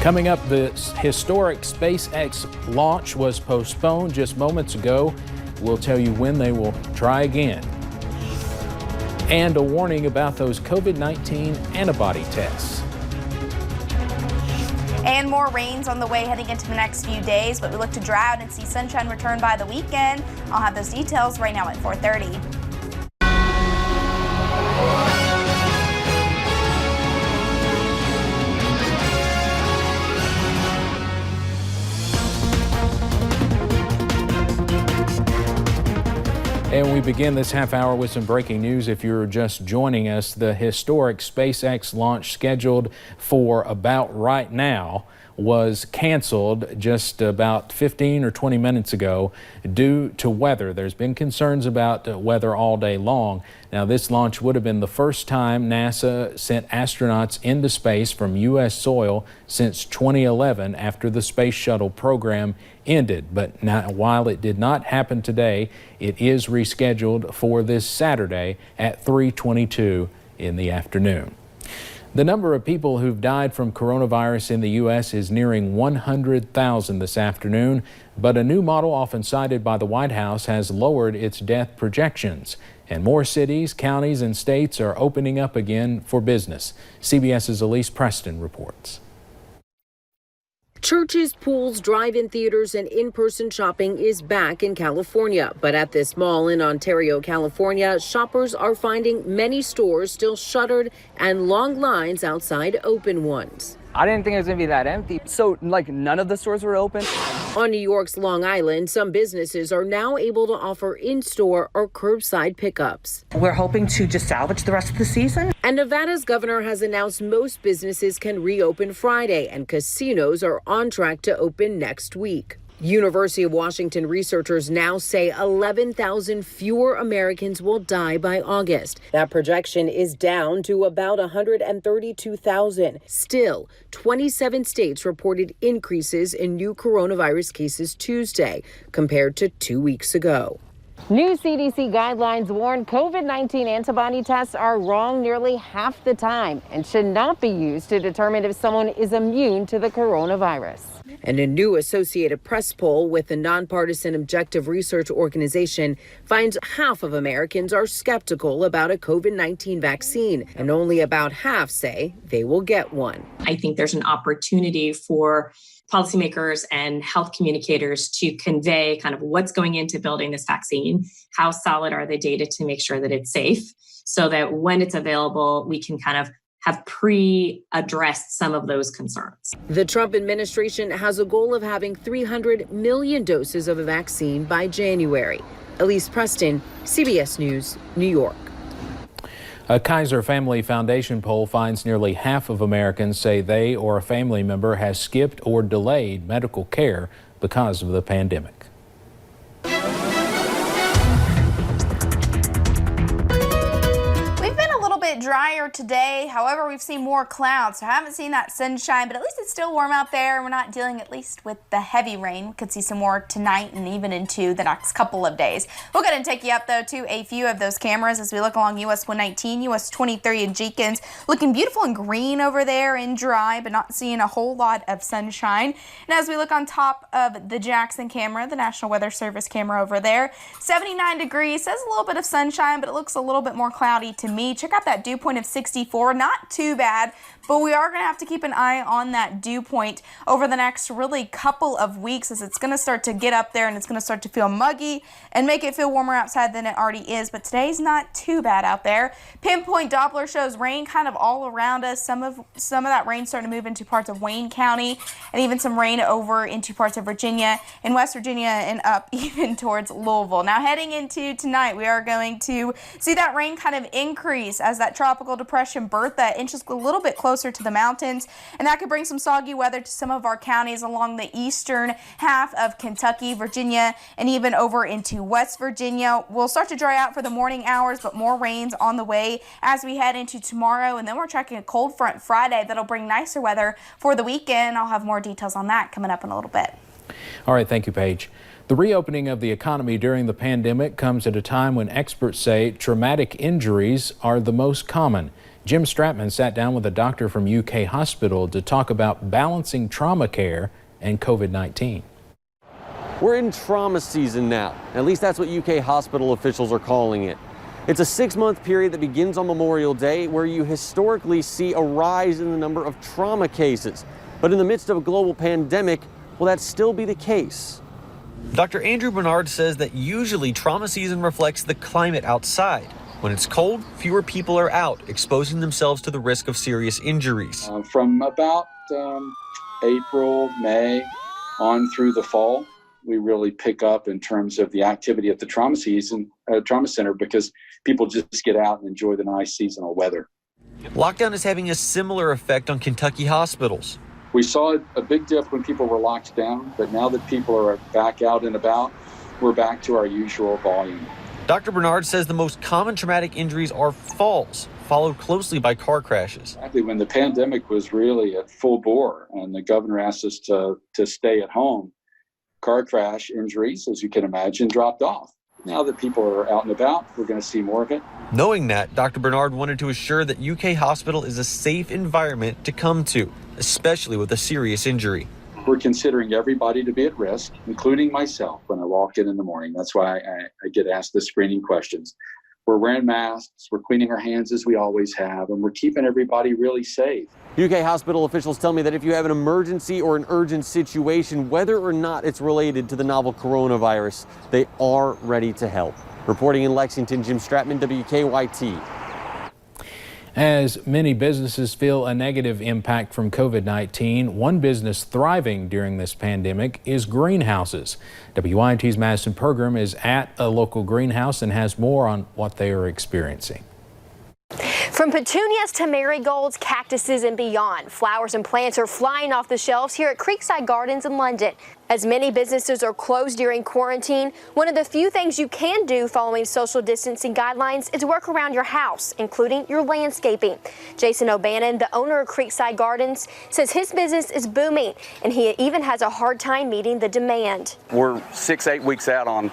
Coming up, the historic SpaceX launch was postponed just moments ago. We'll tell you when they will try again. And a warning about those COVID-19 antibody tests. And more rains on the way heading into the next few days, but we look to dry out and see sunshine return by the weekend. I'll have those details right now at 4:30. And we begin this half hour with some breaking news. If you're just joining us, the historic SpaceX launch scheduled for about right now was canceled just about 15 or 20 minutes ago due to weather. There's been concerns about weather all day long. Now, this launch would have been the first time NASA sent astronauts into space from U.S. soil since 2011 after the space shuttle program ended. But now, while it did not happen today, it is rescheduled for this Saturday at 3:22 in the afternoon. The number of people who've died from coronavirus in the U.S. is nearing 100,000 this afternoon, but a new model often cited by the White House has lowered its death projections. And more cities, counties, and states are opening up again for business. CBS's Elise Preston reports. Churches, pools, drive-in theaters, and in-person shopping is back in California. But at this mall in Ontario, California, shoppers are finding many stores still shuttered and long lines outside open ones. I didn't think it was going to be that empty. So, none of the stores were open? On New York's Long Island, some businesses are now able to offer in-store or curbside pickups. We're hoping to just salvage the rest of the season. And Nevada's governor has announced most businesses can reopen Friday, and casinos are on track to open next week. University of Washington researchers now say 11,000 fewer Americans will die by August. That projection is down to about 132,000. Still, 27 states reported increases in new coronavirus cases Tuesday compared to 2 weeks ago. New CDC guidelines warn COVID-19 antibody tests are wrong nearly half the time and should not be used to determine if someone is immune to the coronavirus. And a new Associated Press poll with the nonpartisan objective research organization finds half of Americans are skeptical about a COVID-19 vaccine, and only about half say they will get one. I think there's an opportunity for policymakers and health communicators to convey kind of what's going into building this vaccine, how solid are the data to make sure that it's safe, so that when it's available, we can kind of have pre-addressed some of those concerns. The Trump administration has a goal of having 300 million doses of a vaccine by January. Elise Preston, CBS News, New York. A Kaiser Family Foundation poll finds nearly half of Americans say they or a family member has skipped or delayed medical care because of the pandemic. Drier today. However, we've seen more clouds, so I haven't seen that sunshine, but at least it's still warm out there. We're not dealing at least with the heavy rain. We could see some more tonight and even into the next couple of days. We'll go ahead and take you up though to a few of those cameras as we look along US 119, US 23 in Jenkins, looking beautiful and green over there and dry, but not seeing a whole lot of sunshine. And as we look on top of the Jackson camera, the National Weather Service camera over there, 79 degrees, says a little bit of sunshine, but it looks a little bit more cloudy to me. Check out that dew point of 64, not too bad, but we are going to have to keep an eye on that dew point over the next really couple of weeks as it's going to start to get up there and it's going to start to feel muggy and make it feel warmer outside than it already is. But today's not too bad out there. Pinpoint Doppler shows rain kind of all around us. Some of that rain starting to move into parts of Wayne County and even some rain over into parts of Virginia and West Virginia and up even towards Louisville. Now heading into tonight, we are going to see that rain kind of increase as that tropical depression Bertha inches a little bit closer to the mountains, and that could bring some soggy weather to some of our counties along the eastern half of Kentucky, Virginia, and even over into West Virginia. We'll start to dry out for the morning hours, but more rains on the way as we head into tomorrow, and then we're tracking a cold front Friday that'll bring nicer weather for the weekend. I'll have more details on that coming up in a little bit. All right, thank you, Paige. The reopening of the economy during the pandemic comes at a time when experts say traumatic injuries are the most common. Jim Stratman sat down with a doctor from UK Hospital to talk about balancing trauma care and COVID-19. We're in trauma season now. At least that's what UK hospital officials are calling it. It's a 6-month period that begins on Memorial Day where you historically see a rise in the number of trauma cases. But in the midst of a global pandemic, will that still be the case? Dr. Andrew Bernard says that usually trauma season reflects the climate outside. When it's cold, fewer people are out, exposing themselves to the risk of serious injuries. From about April, May, on through the fall, we really pick up in terms of the activity at the trauma center because people just get out and enjoy the nice seasonal weather. Lockdown is having a similar effect on Kentucky hospitals. We saw a big dip when people were locked down, but now that people are back out and about, we're back to our usual volume. Dr. Bernard says the most common traumatic injuries are falls, followed closely by car crashes. Exactly, when the pandemic was really at full bore and the governor asked us to stay at home, car crash injuries, as you can imagine, dropped off. Now that people are out and about, we're going to see more of it. Knowing that, Dr. Bernard wanted to assure that UK Hospital is a safe environment to come to, especially with a serious injury. We're considering everybody to be at risk, including myself when I walk in the morning. That's why I get asked the screening questions. We're wearing masks, we're cleaning our hands as we always have, and we're keeping everybody really safe. UK hospital officials tell me that if you have an emergency or an urgent situation, whether or not it's related to the novel coronavirus, they are ready to help. Reporting in Lexington, Jim Stratman, WKYT. As many businesses feel a negative impact from COVID-19, one business thriving during this pandemic is greenhouses. WYT's Madison Pergram is at a local greenhouse and has more on what they are experiencing. From petunias to marigolds, cactuses, and beyond, flowers and plants are flying off the shelves here at Creekside Gardens in London. As many businesses are closed during quarantine, one of the few things you can do following social distancing guidelines is work around your house, including your landscaping. Jason O'Bannon, the owner of Creekside Gardens, says his business is booming, and he even has a hard time meeting the demand. We're 6-8 weeks out on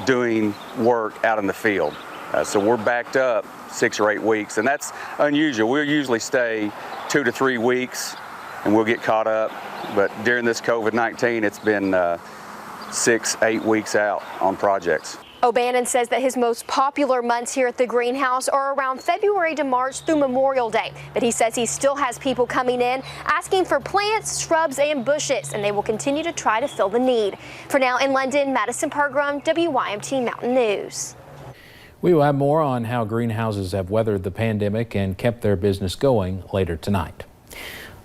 doing work out in the field. So we're backed up 6 or 8 weeks, and that's unusual. We'll usually stay 2 to 3 weeks and we'll get caught up. But during this COVID-19, it's been 6-8 weeks out on projects. O'Bannon says that his most popular months here at the greenhouse are around February to March through Memorial Day. But he says he still has people coming in asking for plants, shrubs, and bushes, and they will continue to try to fill the need. For now in London, Madison Pergram, WYMT Mountain News. We will have more on how greenhouses have weathered the pandemic and kept their business going later tonight.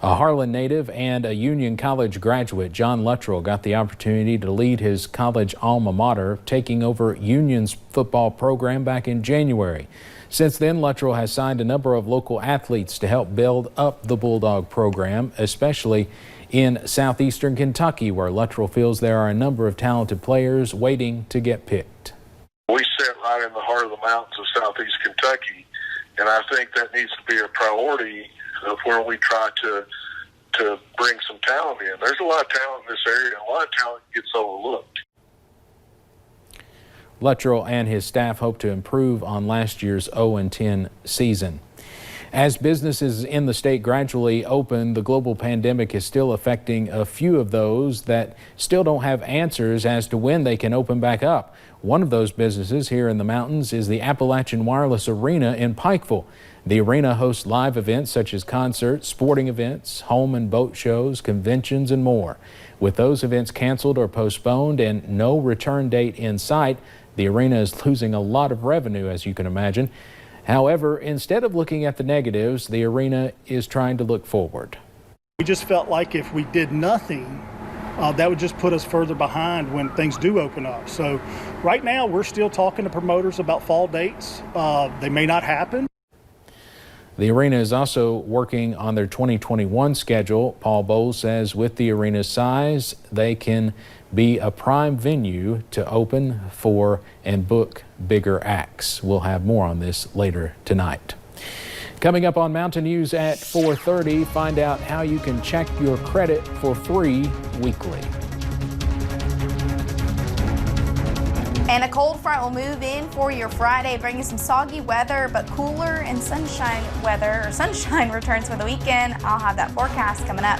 A Harlan native and a Union College graduate, John Luttrell, got the opportunity to lead his college alma mater, taking over Union's football program back in January. Since then, Luttrell has signed a number of local athletes to help build up the Bulldog program, especially in southeastern Kentucky, where Luttrell feels there are a number of talented players waiting to get picked. We sit right in the heart of the mountains of southeast Kentucky, and I think that needs to be a priority of where we try to bring some talent in. There's a lot of talent in this area, and a lot of talent gets overlooked. Luttrell and his staff hope to improve on last year's 0-10 season. As businesses in the state gradually open, the global pandemic is still affecting a few of those that still don't have answers as to when they can open back up. One of those businesses here in the mountains is the Appalachian Wireless Arena in Pikeville. The arena hosts live events such as concerts, sporting events, home and boat shows, conventions, and more. With those events canceled or postponed and no return date in sight, the arena is losing a lot of revenue, as you can imagine. However, instead of looking at the negatives, the arena is trying to look forward. We just felt like if we did nothing, that would just put us further behind when things do open up. So right now, we're still talking to promoters about fall dates. They may not happen. The arena is also working on their 2021 schedule. Paul Bowles says with the arena's size, they can be a prime venue to open for and book bigger acts. We'll have more on this later tonight. Coming up on Mountain News at 4:30, find out how you can check your credit for free weekly. And a cold front will move in for your Friday, bringing some soggy weather, but cooler and sunshine weather, or sunshine returns for the weekend. I'll have that forecast coming up.